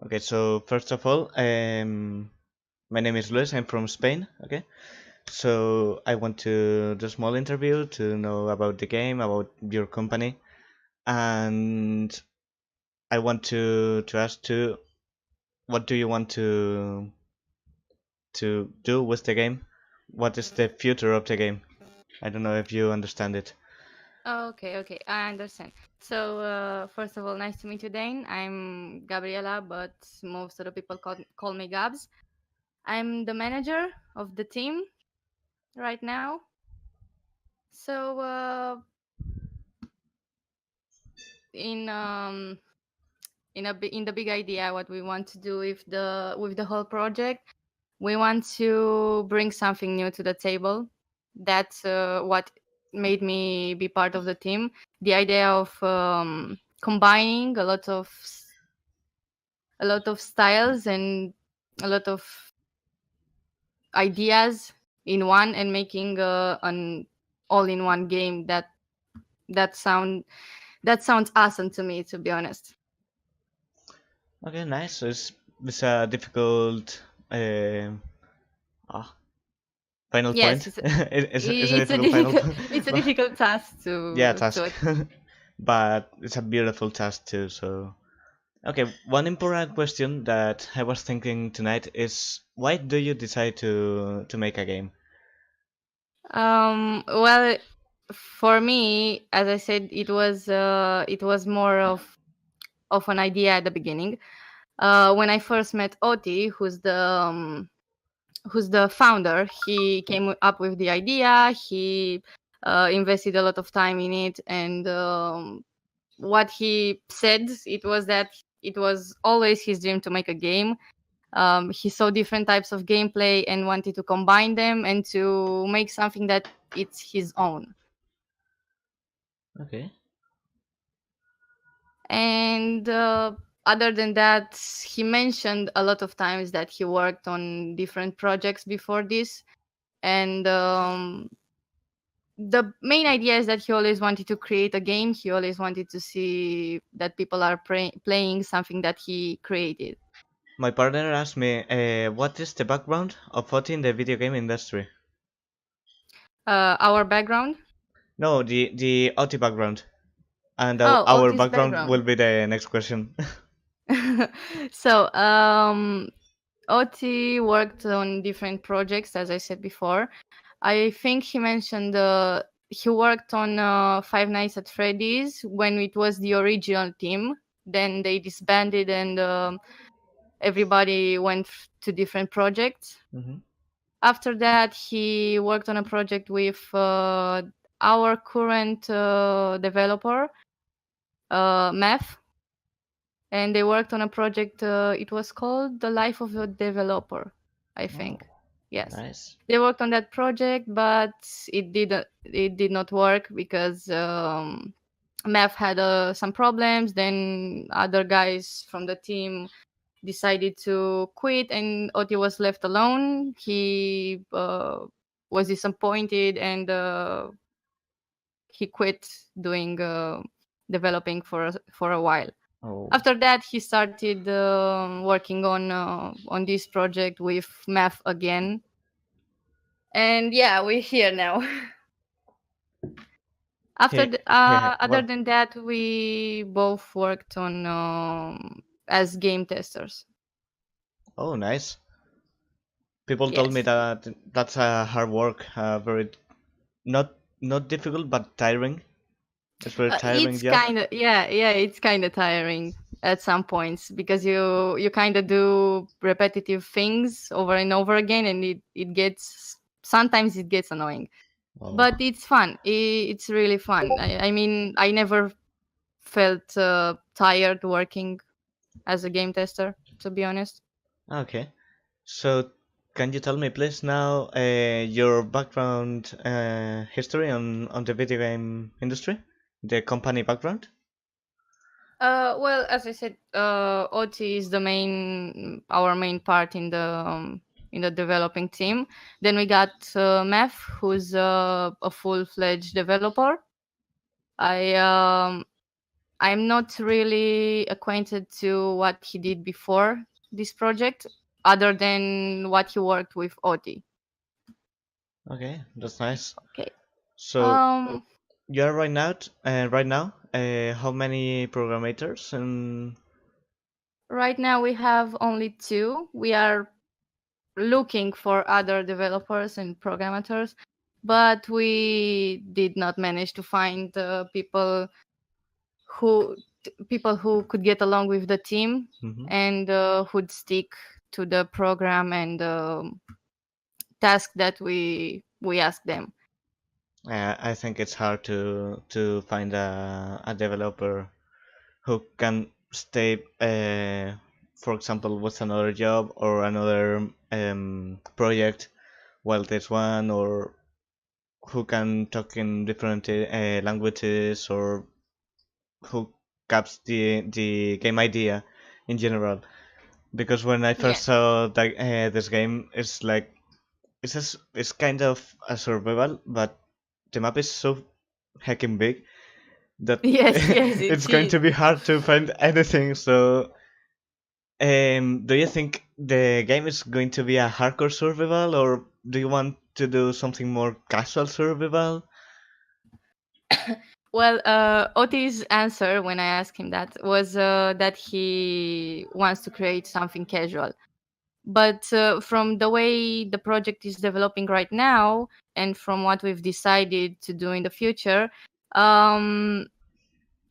Okay, so first of all, my name is Luis. I'm from Spain. Okay, so I want to do a small interview to know about the game, about your company, and I want to ask you, what do you want to do with the game? What is the future of the game? I don't know if you understand it. Okay, I understand. So, first of all, nice to meet you, Dain. I'm Gabriela, but most of the people call me Gabs. I'm the manager of the team right now. So, in in the big idea, what we want to do with the whole project, we want to bring something new to the table. That's what made me be part of the team. The idea of combining a lot of styles and a lot of ideas in one and making an all-in-one game that sound that sounds awesome to me, to be honest. Okay, nice. So it's a difficult ah final Yes, point. It's a it's a difficult final difficult point. it's a But difficult task yeah, to task. But it's a beautiful task too. So okay, one important question that I was thinking tonight is, why do you decide to make a game? well, for me, as I said, it was more of an idea at the beginning. When I first met Oti, who's the founder, he came up with the idea. He invested a lot of time in it, and what he said, it was that it was always his dream to make a game. He saw different types of gameplay and wanted to combine them and to make something that it's his own. Okay. And other than that, he mentioned a lot of times that he worked on different projects before this. And the main idea is that he always wanted to create a game. He always wanted to see that people are playing something that he created. My partner asked me, what is the background of Foti in the video game industry? Our background. No, the OT background. And Oh, our Otis background background. will be the next question. So, Oti worked on different projects, as I said before. I think he mentioned he worked on Five Nights at Freddy's when it was the original team. Then they disbanded and everybody went to different projects. Hmm. After that, he worked on a project with our current developer, Math, and they worked on a project. It was called The Life of a Developer, I Oh, think. Yes, nice. they worked on that project, but it did not work because Math had some problems. Then other guys from the team decided to quit, and Oti was left alone. He was disappointed, and he quit doing developing for a while. Oh, After that, he started working on this project with Math again, and yeah, we're here now. hey, Other well, than that, we both worked on as game testers. oh, nice. People told me Yes. that that's a hard work, very not not difficult but tiring. It's very tiring It's job. kind of yeah, it's kind of tiring at some points because you kind of do repetitive things over and over again, and it gets sometimes it gets annoying, Oh, but it's fun. It's really fun. I mean, I never felt tired working as a game tester, to be honest. okay. So, can you tell me, please, now your background history on the video game industry, the company background? Well, as I said, OT is our main part in the developing team. Then we got Meth, who's a full-fledged developer. I I'm not really acquainted to what he did before this project, other than what he worked with Oti. Okay, that's nice. Okay. So Um, you're right now, how many programmers and right now we have only two. We are looking for other developers and programmers, but we did not manage to find who people who could get along with the team Mhm. and who'd stick to the program and task that we asked them. I think it's hard to find a developer who can stay, for example, with another job or another project while this one, or who can talk in different languages, or who caps the game idea in general. Because when I first Yes. saw that this game, it's like it's kind of a survival, but the map is so heckin' big that Yes, yes, it it's going is. to be hard to find anything. So, do you think the game is going to be a hardcore survival, or do you want to do something more casual survival? Well, Oti's answer when I asked him that was that he wants to create something casual. But from the way the project is developing right now, and from what we've decided to do in the future, um,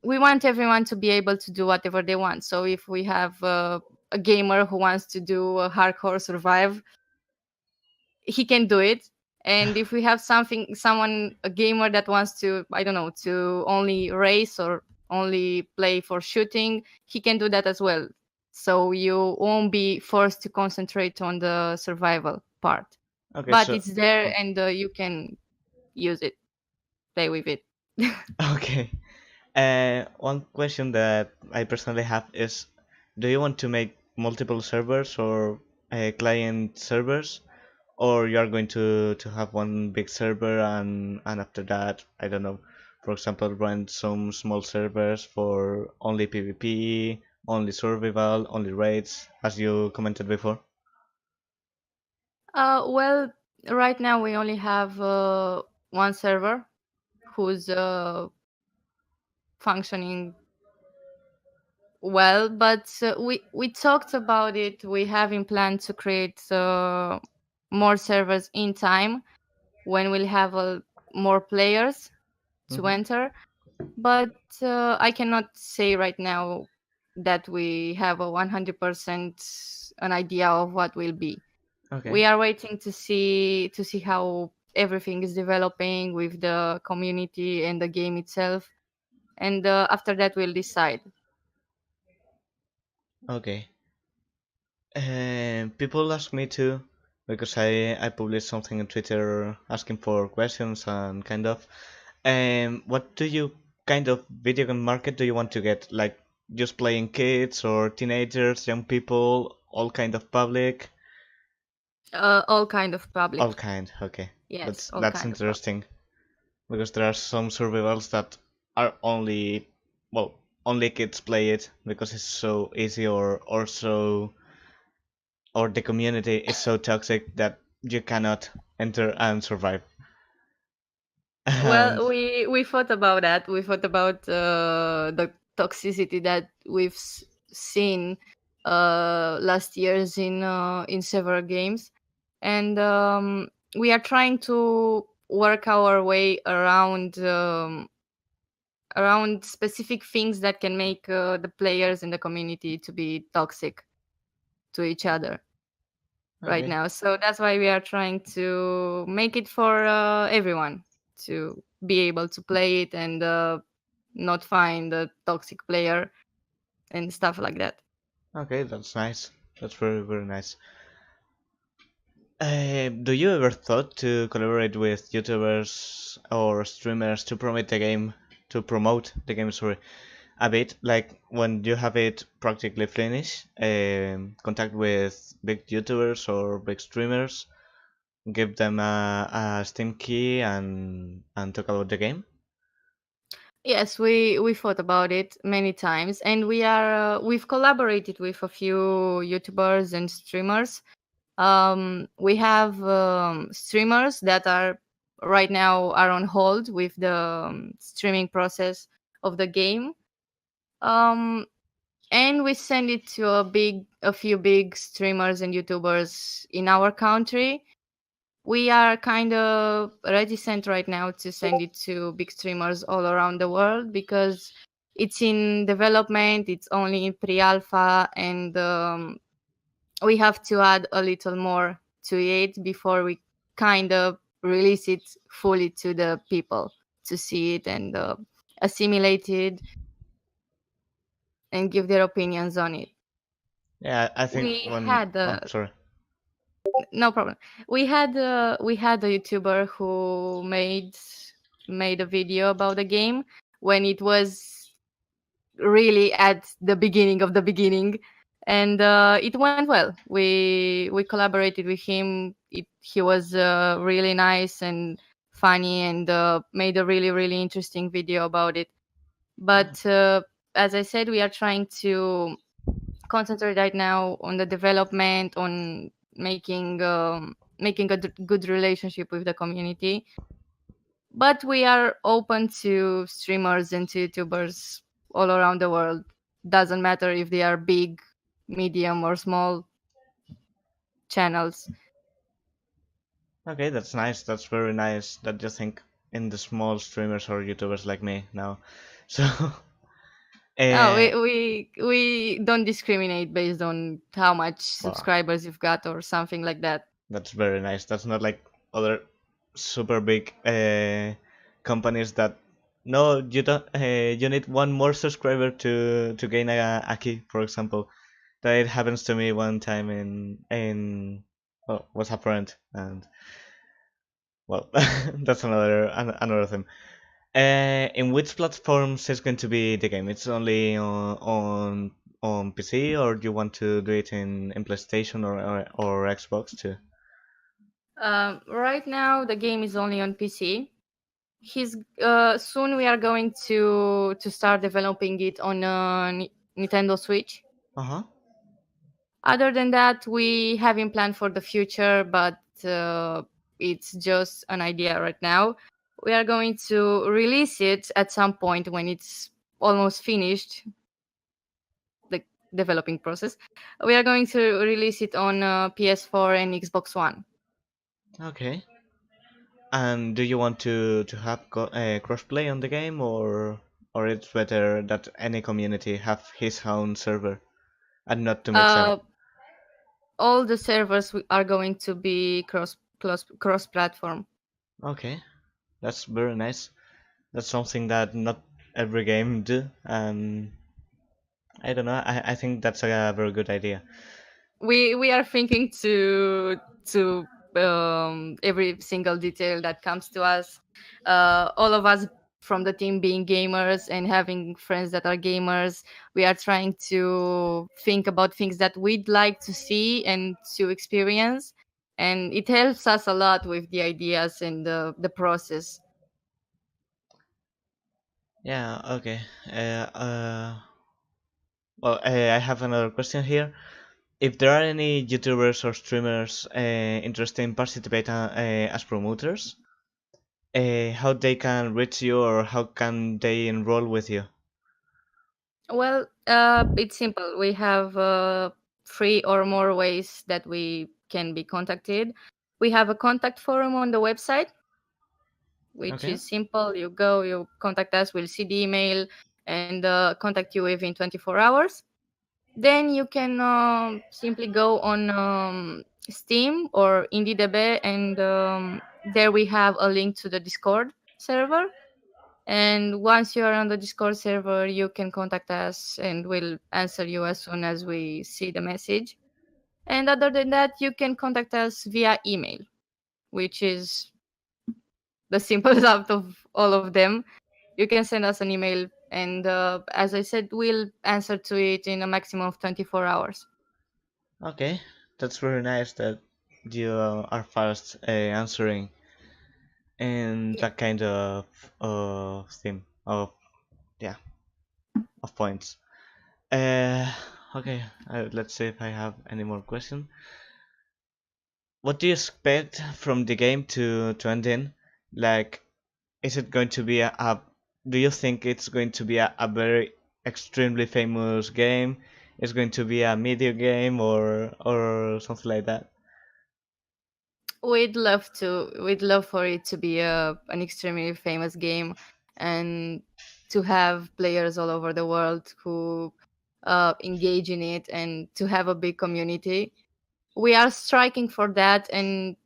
we want everyone to be able to do whatever they want. So if we have a gamer who wants to do a hardcore survive, he can do it. And if we have someone, a gamer that wants to, I don't know, to only race or only play for shooting, he can do that as well. So you won't be forced to concentrate on the survival part, Okay, but so it's there and you can use it, play with it. okay. One question that I personally have is, do you want to make multiple servers or client servers, or you are going to have one big server and after that, I don't know, for example, run some small servers for only PvP, only survival, only raids, as you commented before? Well, right now we only have one server who's functioning well, but we talked about it. We have in plan to create more servers in time when we'll have more players to Hmm. enter. But I cannot say right now that we have a 100% an idea of what will be. Okay. We are waiting to see how everything is developing with the community and the game itself, and after that we'll decide. Okay. People ask me too, because I published something on Twitter asking for questions and kind of. What do you kind of video game market do you want to get? Like just playing kids or teenagers, young people, all kind of public, All kind of all public. kind. Okay, Yes, all that's kind of public. interesting because there are some survivals that are only, well, only kids play it because it's so easy, or so, or the community is so toxic that you cannot enter and survive. And Well, we thought about that. We thought about the toxicity that we've seen last years in several games, and we are trying to work our way around specific things that can make the players in the community to be toxic to each other right okay, now. So that's why we are trying to make it for everyone to be able to play it and not find a toxic player and stuff like that. okay, that's nice. That's very very nice. Do you ever thought to collaborate with YouTubers or streamers to promote the game, sorry, a bit? Like when you have it practically finished, contact with big YouTubers or big streamers, give them a Steam key and talk about the game. Yes, we thought about it many times, and we've collaborated with a few YouTubers and streamers. We have streamers that are right now are on hold with the streaming process of the game. Um, and we send it to a few big streamers and YouTubers in our country. We are kind of reticent right now to send it to big streamers all around the world because it's in development, it's only in pre-alpha, and we have to add a little more to it before we kind of release it fully to the people to see it and assimilate it and give their opinions on it. Yeah, I think We when had oh sorry. no problem. We had a YouTuber who made a video about the game when it was really at the beginning of the beginning, and it went well. We collaborated with him. He was really nice and funny, and made a really interesting video about it. But as I said, we are trying to concentrate right now on the development, on making a good relationship with the community. But we are open to streamers and to YouTubers all around the world. Doesn't matter if they are big, medium, or small channels. Okay, that's nice. That's very nice that you think in the small streamers or YouTubers like me now. So, No, uh, we don't discriminate based on how much well, subscribers you've got or something like that. that's very nice. That's not like other super big companies that no, you don't. You need one more subscriber to gain a key, for example. That it happens to me one time in well, was a friend, and well, that's another thing. In which platforms is going to be the game? It's only on PC, or do you want to do it in PlayStation or Xbox too? Right now, the game is only on PC. He's Soon we are going to start developing it on Nintendo Switch. Uh huh. Other than that, we haven't planned for the future, but it's just an idea right now. We are going to release it at some point when it's almost finished, the developing process. We are going to release it on PS4 and Xbox One. Okay. And do you want to have crossplay on the game, or it's better that any community have his own server and not to mix them? Uh, all the servers are going to be cross platform. Okay, that's very nice. That's something that not every game do, and I don't know. I think that's a very good idea. We are thinking to every single detail that comes to us. All of us from the team being gamers and having friends that are gamers, we are trying to think about things that we'd like to see and to experience, and it helps us a lot with the ideas and the process. Yeah. Okay. Well, I have another question here. If there are any YouTubers or streamers interested in participate as promoters, how they can reach you or how can they enroll with you? Well, it's simple. We have three or more ways that we can be contacted. We have a contact forum on the website, which Okay. is simple. You go, you contact us, we'll see the email and contact you within 24 hours. Then you can simply go on Steam or IndieDB, and there we have a link to the Discord server. And once you are on the Discord server, you can contact us and we'll answer you as soon as we see the message. And other than that, you can contact us via email, which is the simplest out of all of them. You can send us an email, and as I said, we'll answer to it in a maximum of 24 hours. Okay. That's very nice that you are fast answering in Yeah. that kind of theme of yeah, of points. Uh, okay, let's see if I have any more question. What do you expect from the game to end in? Like, is it going to be do you think it's going to be a very extremely famous game? Is going to be a media game or something like that? We'd love for it to be an extremely famous game, and to have players all over the world who engage in it, and to have a big community. We are striking for that, and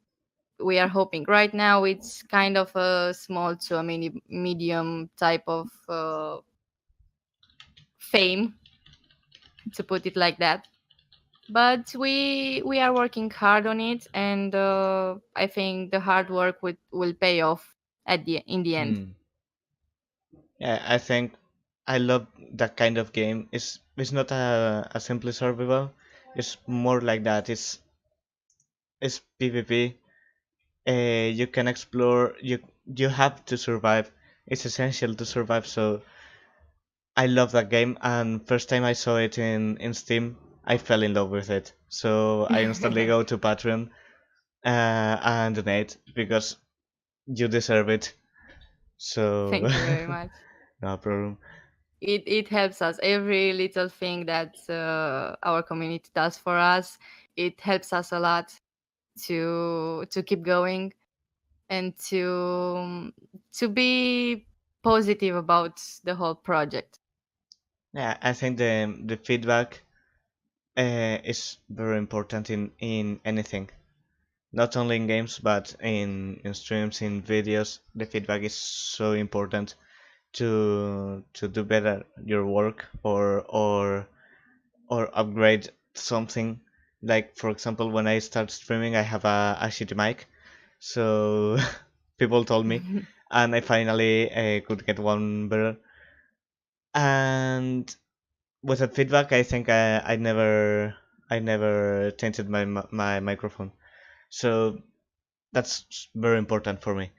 we are hoping. Right now it's kind of a small to a medium type of fame, to put it like that. But we are working hard on it, and I think the hard work will pay off at the in the end. Hmm. Yeah, I think I love that kind of game. It's not a simply survival. It's more like that. It's PvP. You can explore. You have to survive. It's essential to survive. So I love that game. And first time I saw it in Steam, I fell in love with it. So I instantly go to Patreon and donate because you deserve it. So Thank you very much. no problem. It helps us, every little thing that our community does for us. It helps us a lot to keep going, and to be positive about the whole project. Yeah, I think the feedback is very important in anything. Not only in games, but in streams, in videos. The feedback is so important to do better your work or upgrade something. Like for example, when I start streaming, I have a shitty mic, so people told me, and I finally could get one better. And with the feedback, I think I never tainted my microphone. So that's very important for me.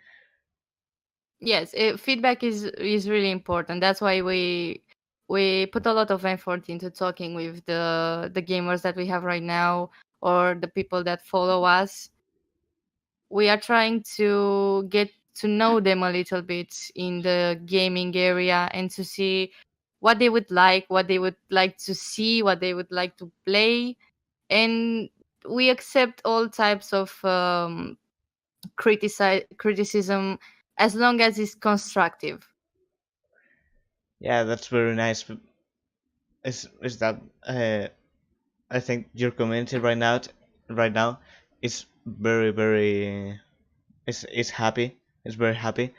Yes, feedback is really important. That's why we put a lot of effort into talking with the gamers that we have right now, or the people that follow us. We are trying to get to know them a little bit in the gaming area, and to see what they would like to see, what they would like to play. And we accept all types of criticism, as long as it's constructive. Yeah, that's very nice. Is that I think your community right now is very is happy. It's very happy,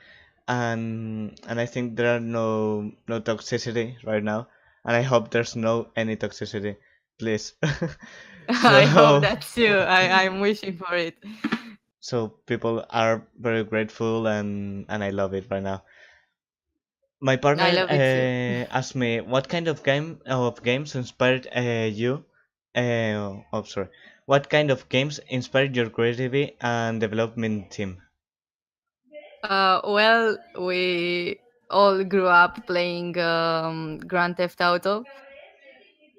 and I think there are no toxicity right now, and I hope there's no any toxicity, please. I hope So that too. I'm wishing for it. so people are very grateful and I love it right now. My I partner love it too. asked me what kind of games inspired you. Sorry. What kind of games inspired your creativity and development team? Well, we all grew up playing Grand Theft Auto,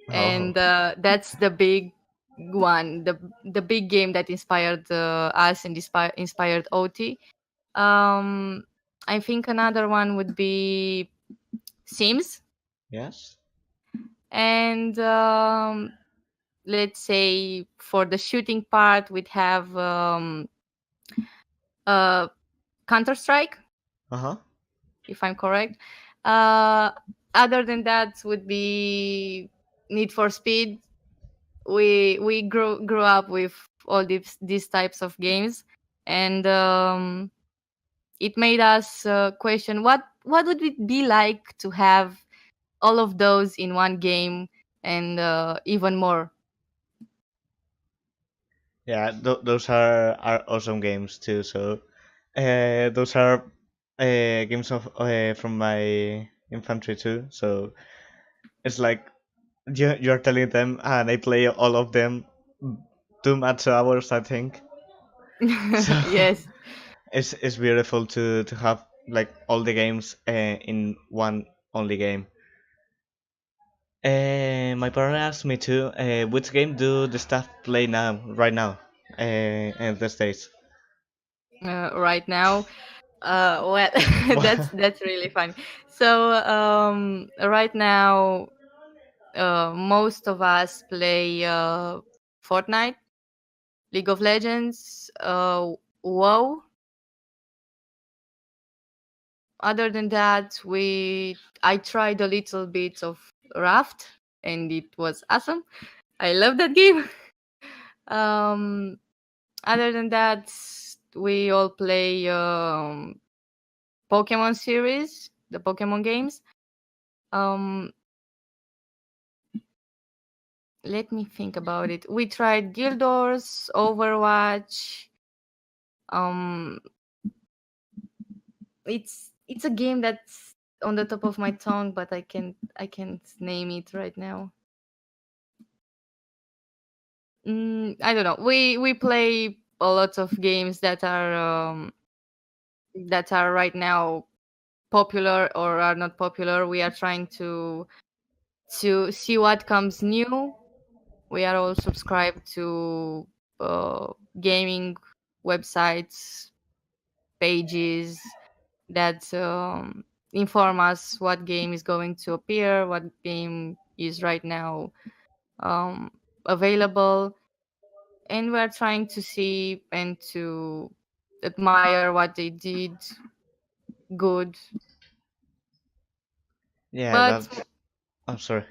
Oh, and that's the big one, the big game that inspired us, and inspired OT. Um, I think another one would be Sims, yes. and let's say for the shooting part, we'd have uh, Counter Strike, Uh huh. if I'm correct. Uh, Other than that would be Need for Speed. We grew up with all these types of games, and it made us question what would it be like to have all of those in one game, and even more. Yeah, those are awesome games too. So, those are games of from my infantry too. So it's like you're telling them, and I play all of them too much hours, I think. So Yes. it's beautiful to have like all the games in one. only game. My partner asked me too, which game do the staff play now, right now, in the States? Right now, well, that's really funny. So right now, most of us play Fortnite, League of Legends, WoW. Other than that, I tried a little bit of Raft, and it was awesome. I love that game. um, Other than that, we all play Pokemon series, the Pokemon games. Um, Let me think about it. We tried Guild Wars, Overwatch. Um, it's a game that's on the top of my tongue, but I can't name it right now. I don't know. We play a lot of games that are right now popular or are not popular. We are trying to see what comes new. We are all subscribed to gaming websites, pages that inform us what game is going to appear, what game is right now um, available, and we're trying to see and to admire what they did good. Yeah, But that's. I'm sorry.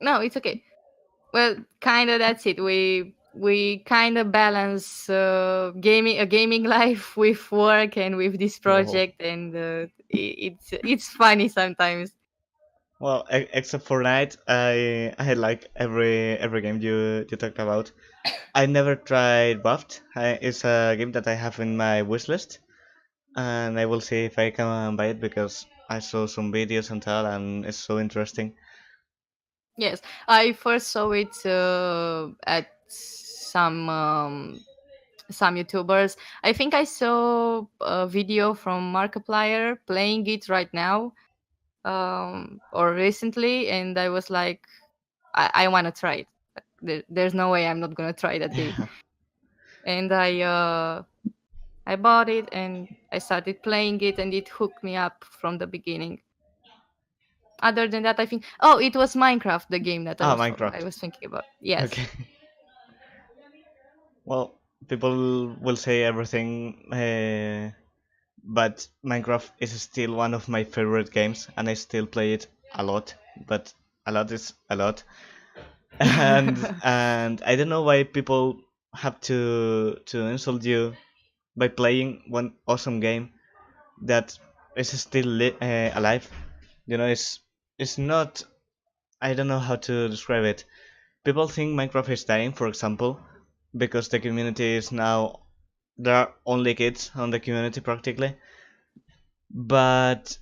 no, it's okay. Well, kind of that's it. We kind of balance gaming life with work and with this Whoa. project, and it's funny sometimes. Well, except for Night, I like every game you talked about. I never tried Buffed. It's a game that I have in my wishlist, and I will see if I can buy it because I saw some videos and tal, and it's so interesting. Yes, I first saw it at some YouTubers. I think I saw a video from Markiplier playing it right now, or recently, and I was like, I want to try it. There's no way I'm not gonna try that game. Yeah. And I bought it and I started playing it, and it hooked me up from the beginning. Other than that, I think, oh, it was Minecraft, the game that Ah, I Minecraft. was thinking about. Yes. Okay. Well, people will say everything, but Minecraft is still one of my favorite games, and I still play it a lot. But a lot is a lot, and I don't know why people have to insult you by playing one awesome game that is still alive. You know, it's not. I don't know how to describe it. People think Minecraft is dying, for example, because the community is now there are only kids on the community practically. But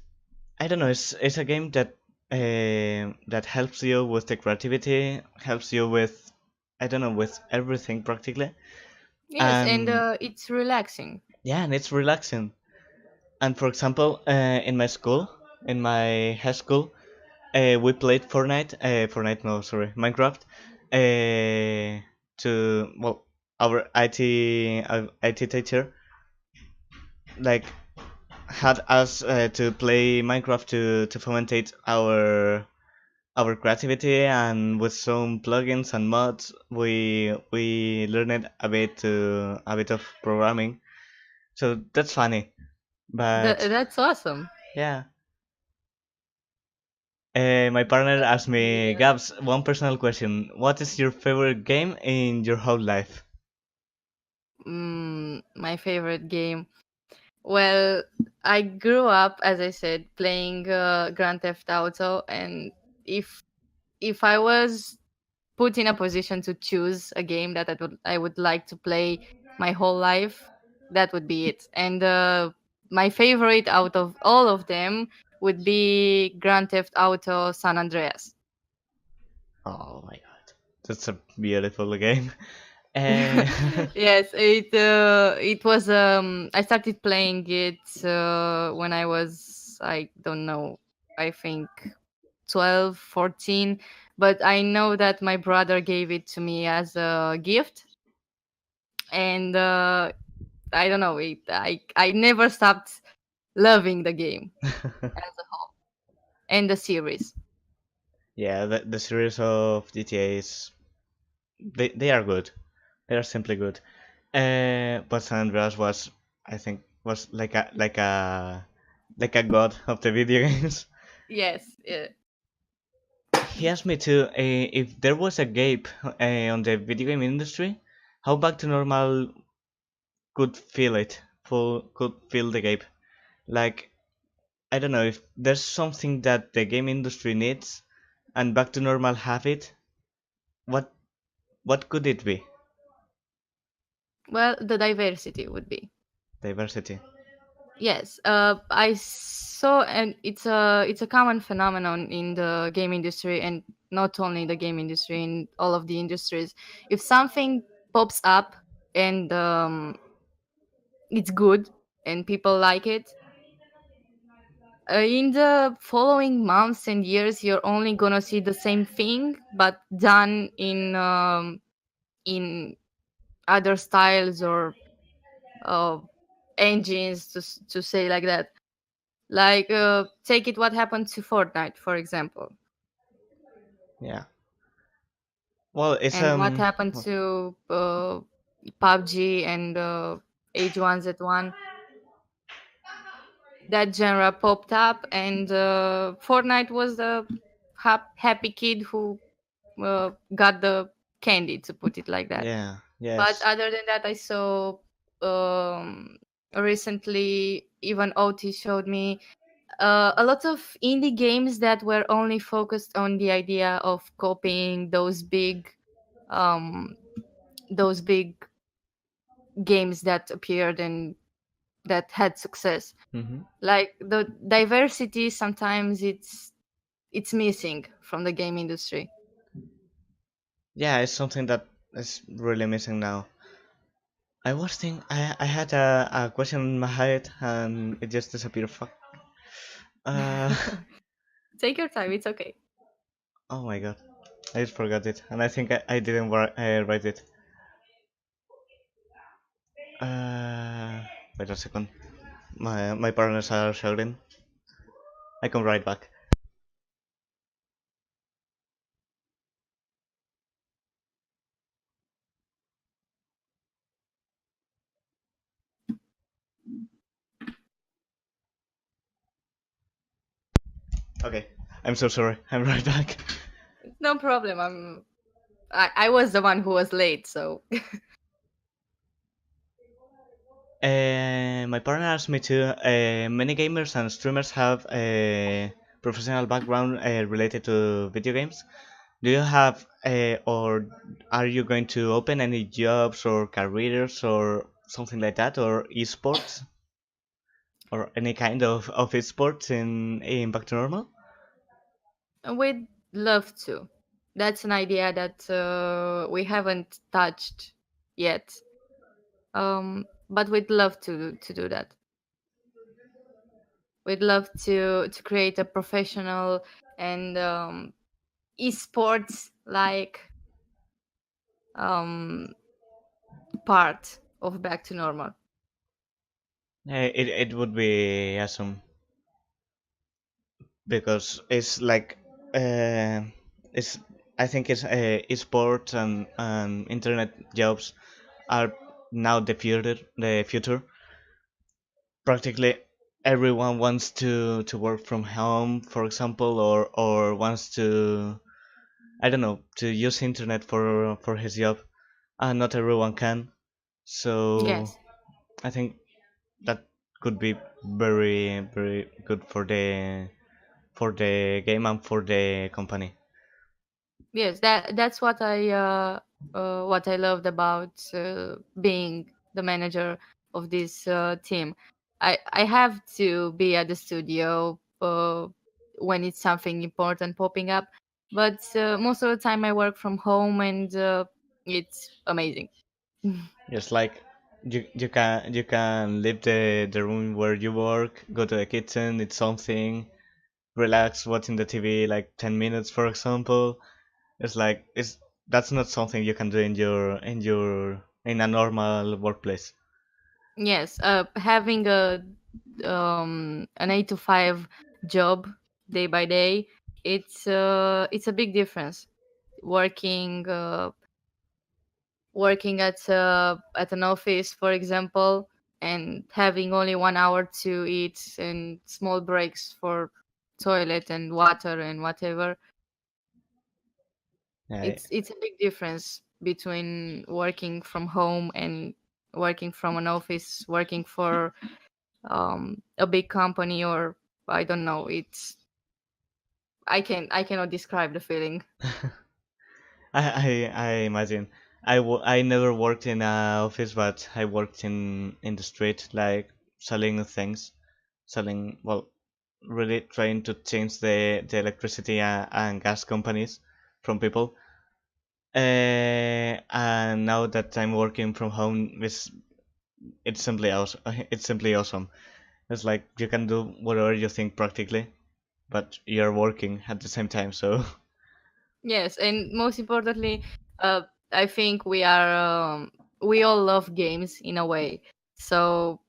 I don't know. It's a game that helps you with the creativity, helps you with I don't know with everything practically, Yes, and and it's relaxing. yeah, and it's relaxing. And for example, in my school, in my high school, we played Fortnite. Fortnite, no, sorry, Minecraft. To well, our IT teacher like had us to play Minecraft to fomentate our creativity, and with some plugins and mods, we learned a bit of programming. So that's funny, but That's awesome. yeah. My partner asked me, Yeah. Gabs, one personal question. What is your favorite game in your whole life? My favorite game. Well, I grew up, as I said, playing Grand Theft Auto, and if if I was put in a position to choose a game that I would like to play my whole life, that would be it. And my favorite out of all of them would be Grand Theft Auto San Andreas. Oh my god, that's a beautiful game. Uh, Yes, it was. I started playing it when I was, I don't know, I think 12, 14. But I know that my brother gave it to me as a gift, and I don't know. I never stopped loving the game as a whole and the series. Yeah, the series of GTA's, they are good. They are simply good. But San Andreas was, I think, was like a god of the video games. Yes. He asked me to if there was a gap on the video game industry, how Back to Normal could fill it, could fill the gap. Like, I don't know if there's something that the game industry needs and Back to Normal have it. What what could it be? Well, the diversity would be. Diversity. Yes, I saw, and it's a common phenomenon in the game industry, and not only the game industry, in all of the industries. If something pops up and it's good and people like it, in the following months and years, you're only gonna see the same thing, but done in other styles or uh, engines, to say like that. Like, take it what happened to Fortnite, for example, Yeah. Well, it's and what happened well, to PUBG and H1Z1. That genre popped up, and Fortnite was the happy kid who got the candy, to put it like that. yeah, But yes. other than that, I saw um, recently, even OT showed me a lot of indie games that were only focused on the idea of copying um, those big games that appeared and that had success. Hmm. Like, the diversity sometimes it's missing from the game industry. Yeah, it's something that is really missing now. I was thinking, I had a question in my head and it just disappeared. Fuck. Uh, Take your time, it's okay. oh my god, I just forgot it, and I think I didn't write it. Uh, wait a second. My partners are shouting. I come right back. Okay, I'm so sorry. I'm right back. No problem. I was the one who was late, so My partner asked me to. Many gamers and streamers have a professional background related to video games. Do you have, or are you going to open any jobs or careers or something like that, or esports, or any kind of esports in Back to Normal? we'd love to. That's an idea that we haven't touched yet. But we'd love to do that. We'd love to create a professional and esports like um, part of Back to Normal. It would be awesome because it's like uh, it's I think it's esports and internet jobs are now the future. Practically everyone wants to work from home, for example, or wants to, I don't know, to use internet for his job, and not everyone can. So Yes. I think that could be very very good for the game and for the company. Yes, that's what I loved about being the manager of this team. I have to be at the studio when it's something important popping up, but most of the time I work from home, and it's amazing. Just like you can leave the room where you work, go to the kitchen, eat something, relax watching the TV like 10 minutes, for example. It's like it's that's not something you can do in a normal workplace. Yes, having a an 8 to 5 job day by day, it's a big difference. Working working at an office, for example, and having only 1 hour to eat and small breaks for toilet and water and whatever. Yeah, It's a big difference between working from home and working from an office, working for a big company, or I don't know. It's I cannot describe the feeling. I imagine. I never worked in a office, but I worked in the street, like selling things, selling, well, really trying to change the electricity and gas companies from people. And now that I'm working from home, it's simply awesome. It's simply awesome. It's like you can do whatever you think practically, but you're working at the same time. So Yes, and most importantly, I think we all love games in a way. So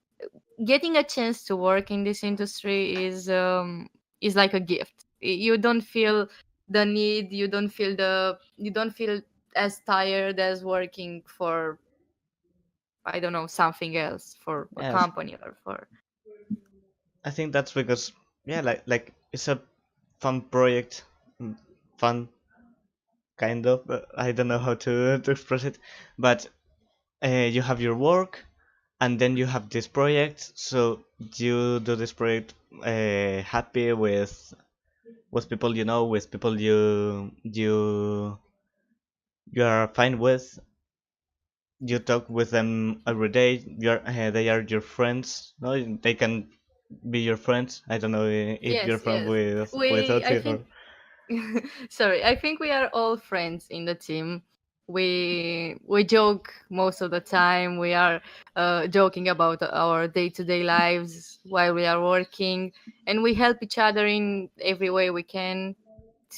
getting a chance to work in this industry is like a gift. You don't feel the need. You don't feel as tired as working for, I don't know, something else, for a yes, company or for. I think that's because, yeah, like it's a fun project, mm, fun kind of. I don't know how to express it, but you have your work, and then you have this project. So you do this project happy with people you know, with people you are fine with. You talk with them every day. They are your friends. No, they can be your friends. I don't know if you're Yes, friends yes. with I Oti think or. sorry, I think we are all friends in the team. We joke most of the time. We are joking about our day-to-day lives while we are working, and we help each other in every way we can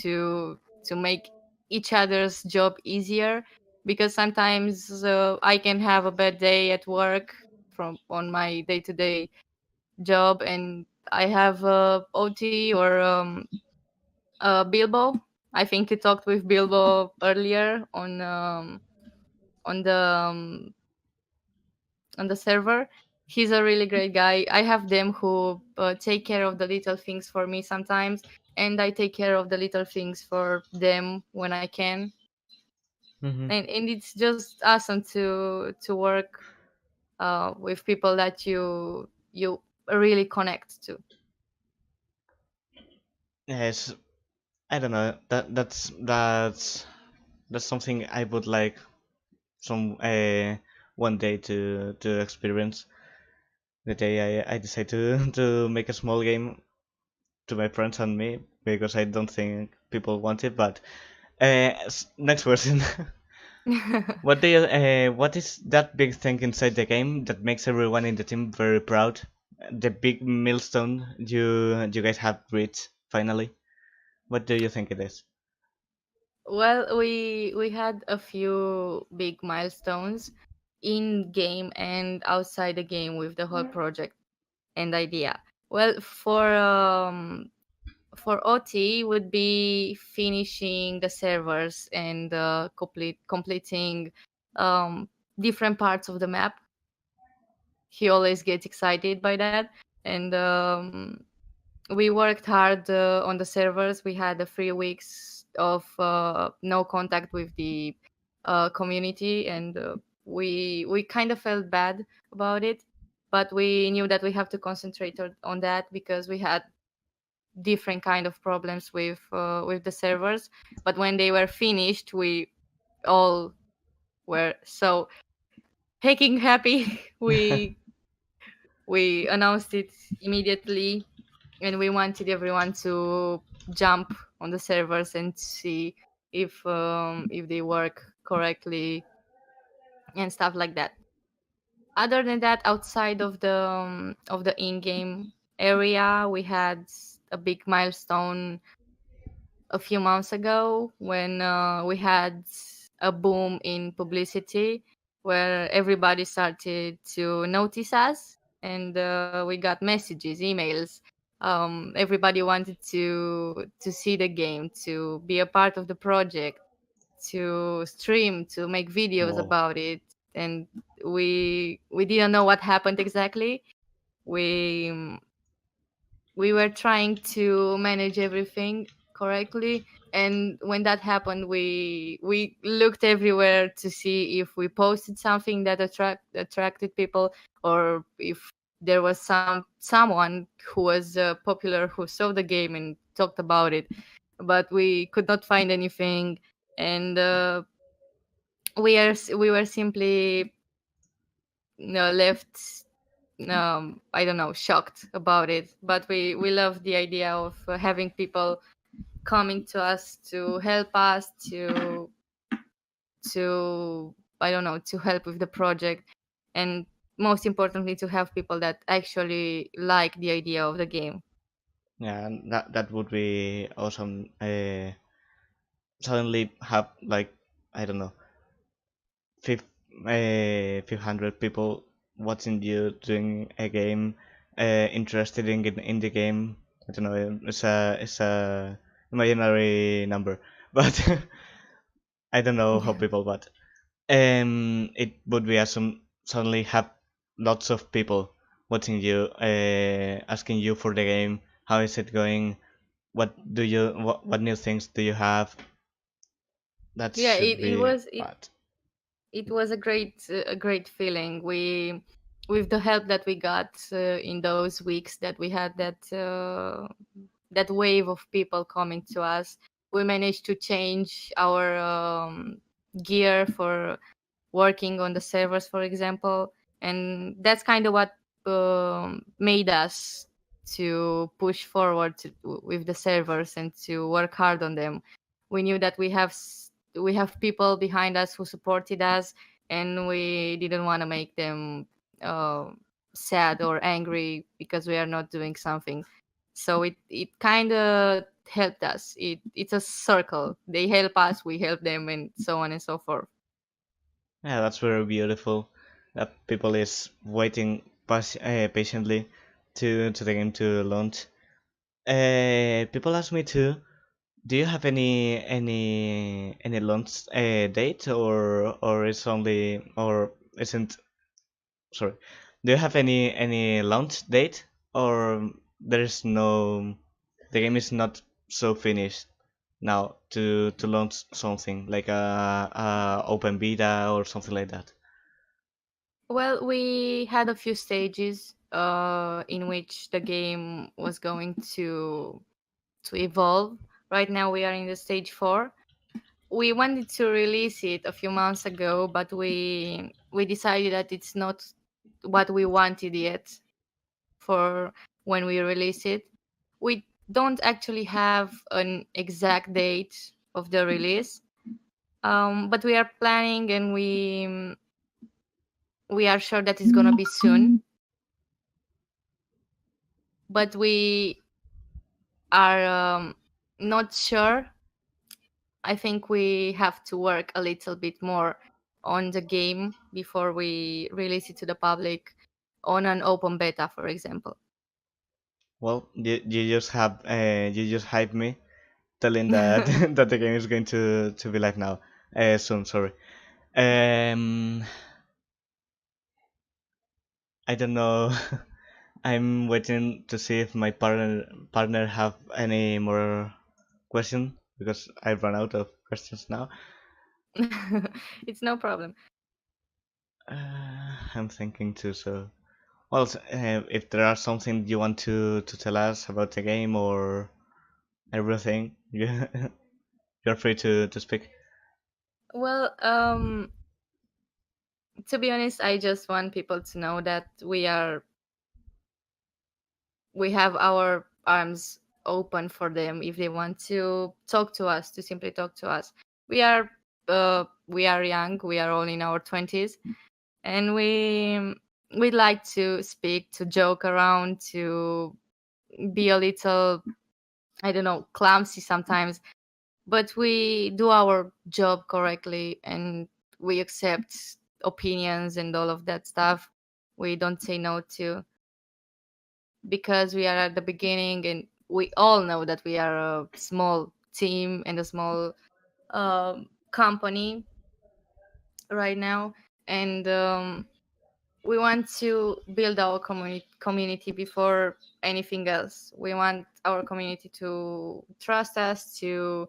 to make each other's job easier. Because sometimes I can have a bad day at work from on my day-to-day job, and I have OT or Bilbo. I think you talked with Bilbo earlier on the um, on the server. He's a really great guy. I have them who take care of the little things for me sometimes, and I take care of the little things for them when I can. Hmm. And it's just awesome to work with people that you really connect to. Yes, I don't know. That's something I would like some one day to experience. The day I decide to make a small game to my friends and me, because I don't think people want it. But next question. What is that big thing inside the game that makes everyone in the team very proud? The big milestone you guys have reached finally. What do you think it is? Well, we had a few big milestones in game and outside the game with the whole project and idea. Well, for OT would be finishing the servers and completing um, different parts of the map. He always gets excited by that, and we worked hard on the servers. We had 3 weeks of no contact with the community, and we kind of felt bad about it. But we knew that we have to concentrate on that because we had different kind of problems with the servers. But when they were finished, we all were so hecking happy. We announced it immediately, and we wanted everyone to jump on the servers and see if they work correctly and stuff like that. Other than that, outside of the in-game area, we had a big milestone a few months ago when we had a boom in publicity where everybody started to notice us, and we got messages, emails. Everybody wanted to see the game, to be a part of the project, to stream, to make videos Wow. about it. And we didn't know what happened exactly. We we were trying to manage everything correctly, and when that happened, we looked everywhere to see if we posted something that attracted people, or if there was someone who was popular who saw the game and talked about it, but we could not find anything. And we were simply left, I don't know, shocked about it. But we love the idea of having people coming to us to help us to I don't know, to help with the project, and most importantly to have people that actually like the idea of the game. Yeah, and that would be awesome. Suddenly have like, I don't know, fif 500 people watching you doing a game, interested in the game. I don't know. It's a imaginary number, but I don't know how people. But it would be awesome suddenly have lots of people watching you, asking you for the game. How is it going? What new things do you have? That Yeah, should it be was bad. it was a great feeling. We With the help that we got in those weeks that we had that wave of people coming to us, we managed to change our gear for working on the servers, for example. And that's kind of what made us to push forward with the servers and to work hard on them. We knew that we have people behind us who supported us, and we didn't want to make them uh, sad or angry because we are not doing something. So it kind of helped us. It's a circle. They help us, we help them, and so on and so forth. Yeah, that's very beautiful. That people is waiting patiently to the game to launch. People ask me too. Do you have any launch date, or is only, or isn't, sorry? Do you have any launch date, or there is no, the game is not so finished now to launch something like a open beta or something like that? Well, we had a few stages in which the game was going to evolve. Right now, we are in the stage 4. We wanted to release it a few months ago, but we decided that it's not what we wanted yet for when we release it. We don't actually have an exact date of the release, but we are planning, and we are sure that it's gonna be soon. But we are not sure. I think we have to work a little bit more on the game before we release it to the public on an open beta, for example. Well, you just hyped me, telling that that the game is going to be live now, soon. Sorry. Um, I don't know. I'm waiting to see if my partner have any more question, because I've run out of questions now. It's no problem. I'm thinking too. So, well, if there are something you want to tell us about the game or everything, you're free to speak. Well, to be honest, I just want people to know that we have our arms open for them if they want to talk to us, to simply talk to us. We are we are young, we are all in our 20s, and we like to speak, to joke around, be a little, I don't know, clumsy sometimes, but we do our job correctly and we accept opinions and all of that stuff. We don't say no to, because we are at the beginning and we all know that we are a small team and a small company right now. And we want to build our community before anything else. We want our community to trust us, to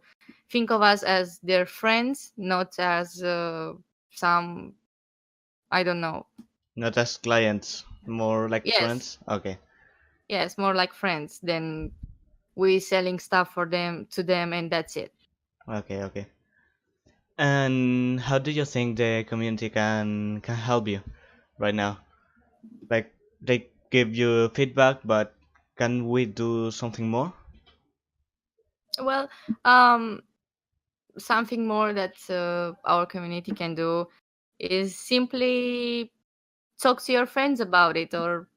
think of us as their friends, not as some, I don't know. Not as clients, more like Yes, friends. Okay, yes, more like friends than we selling stuff for them to them, and that's it. okay, okay. And how do you think the community can help you right now? Like they give you feedback, but can we do something more? Well, something more that our community can do is simply talk to your friends about it, or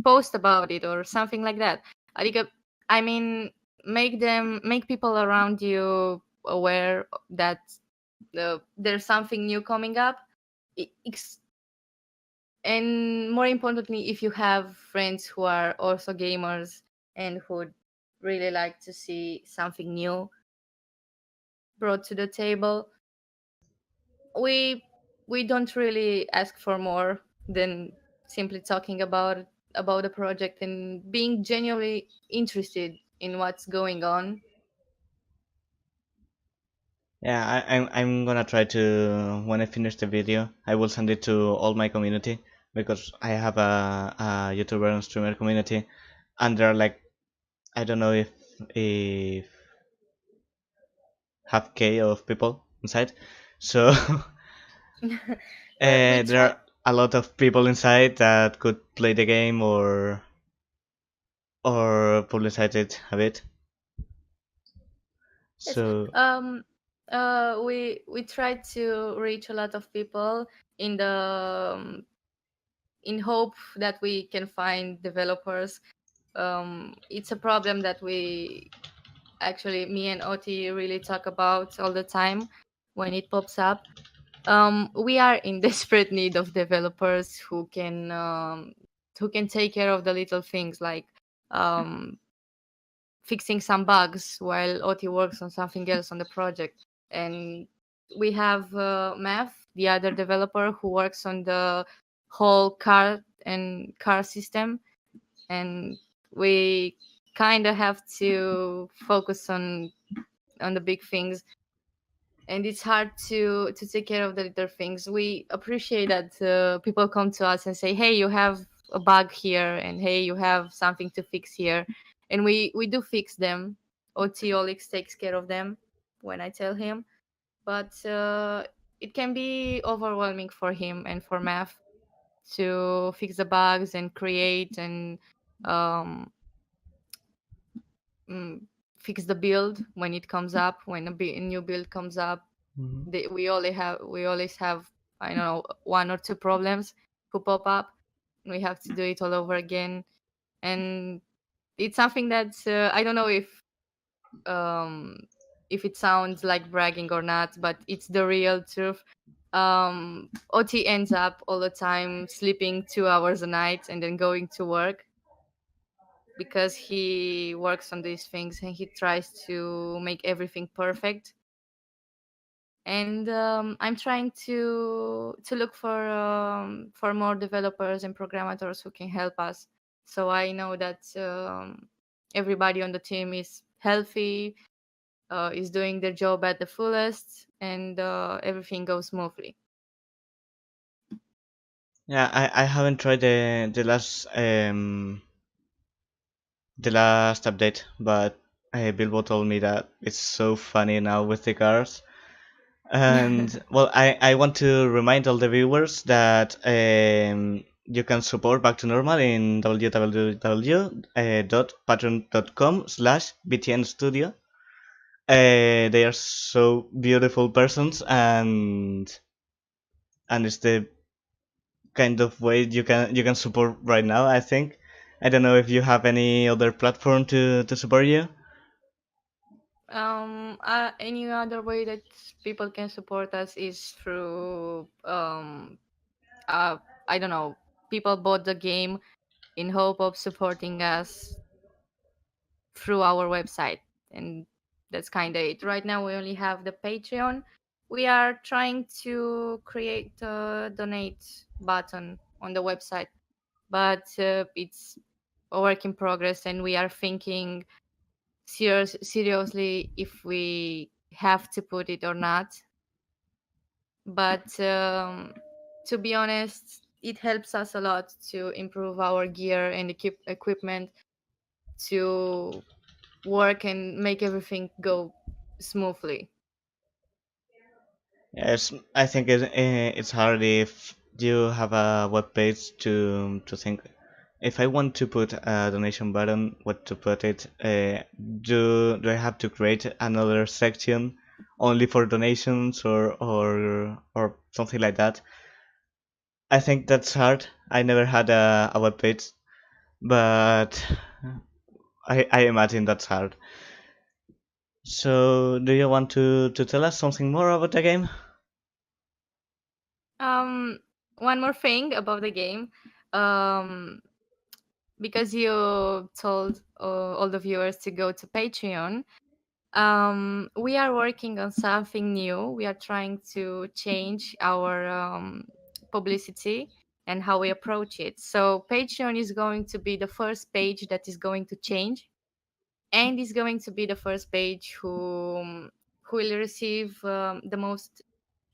post about it, or something like that. Adică, I mean, make people around you aware that there's something new coming up. And more importantly, if you have friends who are also gamers and who would really like to see something new brought to the table, we we don't really ask for more than simply talking about the project and being genuinely interested in what's going on. Yeah, I'm gonna try to, when I finish the video, I will send it to all my community because I have a YouTuber and streamer community, and there are like, I don't know if half K of people inside, so Well, we there try. are a lot of people inside that could play the game or publicize it a bit. Yes. So We try to reach a lot of people in the in hope that we can find developers. It's a problem that we actually, me and Oti, really talk about all the time when it pops up. We are in desperate need of developers who can take care of the little things, like um, fixing some bugs while Oti works on something else on the project. And we have Math, the other developer, who works on the whole car system, and we kind of have to focus on the big things, and it's hard to take care of the little things. We appreciate that people come to us and say, hey, you have a bug here, and hey, you have something to fix here, and we do fix them. Olix takes care of them when I tell him, but it can be overwhelming for him and for Math to fix the bugs and create and um, mm, fix the build when it comes up, when a new build comes up. mhm. We always have, I don't know, one or two problems who pop up. We have to do it all over again, and it's something that I don't know um if it sounds like bragging or not, but it's the real truth. Ot ends up all the time sleeping 2 hours a night and then going to work, because he works on these things and he tries to make everything perfect. And I'm trying to look for more developers and programmers who can help us. So I know that everybody on the team is healthy, is doing their job at the fullest, and everything goes smoothly. Yeah, I haven't tried the last update, but Bilbo told me that it's so funny now with the cars. And well, I want to remind all the viewers that you can support Back to Normal in www.patreon.com/btnstudio. They are so beautiful persons, and it's the kind of way you can support right now, I think. I don't know if you have any other platform to support you. Any other way that people can support us is through I don't know, people bought the game in hope of supporting us through our website, and that's kind of it. Right now we only have the Patreon. We are trying to create a donate button on the website, but it's a work in progress, and we are thinking seriously if we have to put it or not. But to be honest, it helps us a lot to improve our gear and equipment to work and make everything go smoothly. Yes, I think it's hard if you have a web page to think if I want to put a donation button, what to put it. Do I have to create another section only for donations or something like that? I think that's hard. I never had a web page, but I imagine that's hard. So, do you want to tell us something more about the game? Um, One more thing about the game, um, because you told all the viewers to go to Patreon. We are working on something new. We are trying to change our publicity and how we approach it. So Patreon is going to be the first page that is going to change, and is going to be the first page who will receive the most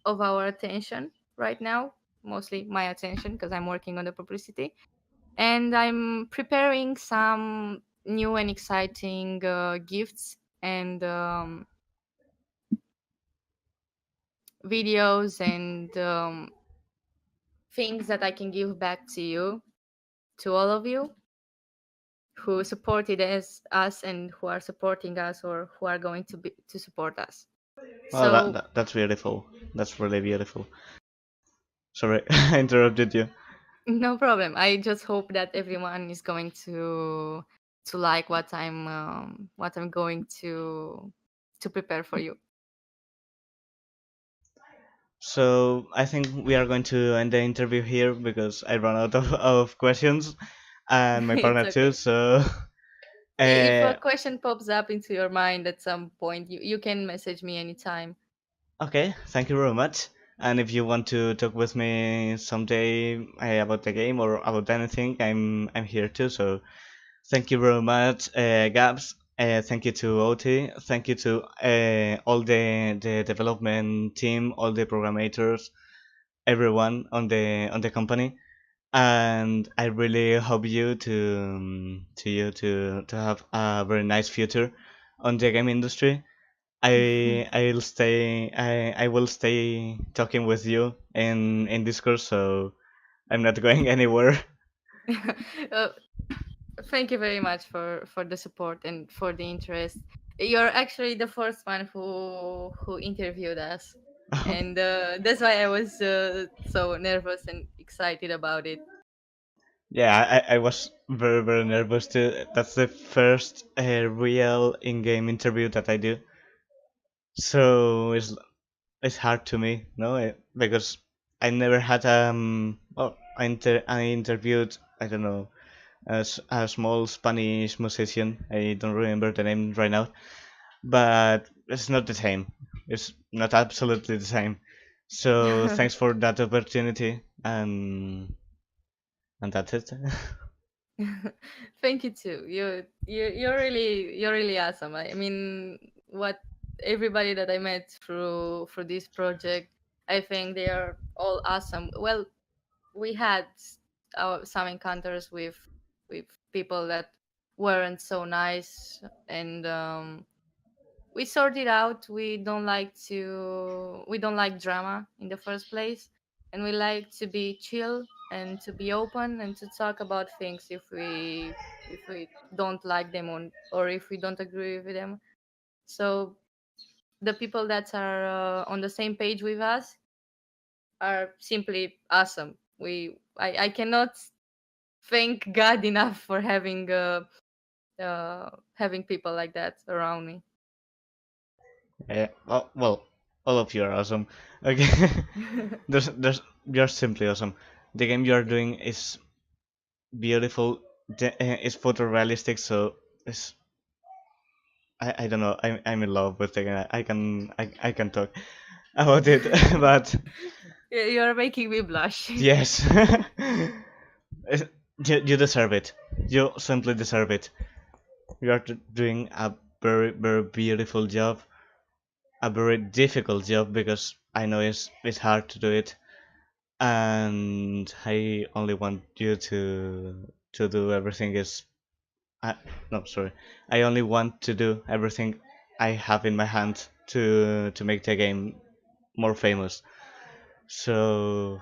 of our attention right now, mostly my attention because I'm working on the publicity, and I'm preparing some new and exciting gifts and videos and things that I can give back to you, to all of you who supported us and who are supporting us or who are going to support us. Well, So that's beautiful. That's really beautiful. Sorry, I interrupted you. no problem. I just hope that everyone is going to like what I'm going to prepare for you. So I think we are going to end the interview here because I ran out of questions and my It's partner too. okay. So If a uh, question pops up into your mind at some point, you can message me anytime. okay, thank you very much. And if you want to talk with me someday about the game or about anything, I'm here too. So thank you very much, Gabs. Thank you to OT. Thank you to all the development team, all the programmers, everyone on the company. And I really hope you to have a very nice future on the game industry. I will stay talking with you in Discord, so I'm not going anywhere. uh, Thank you very much for the support and for the interest. You're actually the first one who interviewed us, and that's why I was so nervous and excited about it. Yeah, I was very nervous too. That's the first real in-game interview that I do, so it's hard to me, no, because I never had well, I interviewed, I don't know, a small Spanish musician. I don't remember the name right now, but it's not the same. It's not absolutely the same. So thanks for that opportunity, and that's it. Thank you too. You're really awesome. I mean, what everybody that I met through this project, I think they are all awesome. Well, we had some encounters with people that weren't so nice, and we sorted out. We don't like drama in the first place, and we like to be chill and to be open and to talk about things if we don't like them or if we don't agree with them. So the people that are on the same page with us are simply awesome. I cannot thank God enough for having people like that around me. Oh, well, all of you are awesome. Okay, you're simply awesome. The game you are doing is beautiful. It's photorealistic, so it's I don't know. I'm in love with the game. I can talk about it, but You're making me blush. yes, you deserve it. You simply deserve it. You are doing a very beautiful job, a very difficult job because I know it's hard to do it, and I only want you to do everything is. No, sorry. I only want to do everything I have in my hand to make the game more famous. So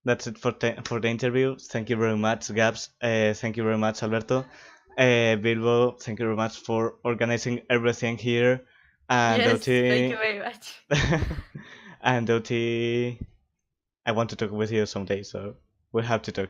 that's it for the interview. Thank you very much, Gabs. Thank you very much, Alberto. Bilbo, thank you very much for organizing everything here. And Yes, thank you OT, very much. and OT, I want to talk with you someday, so we'll have to talk.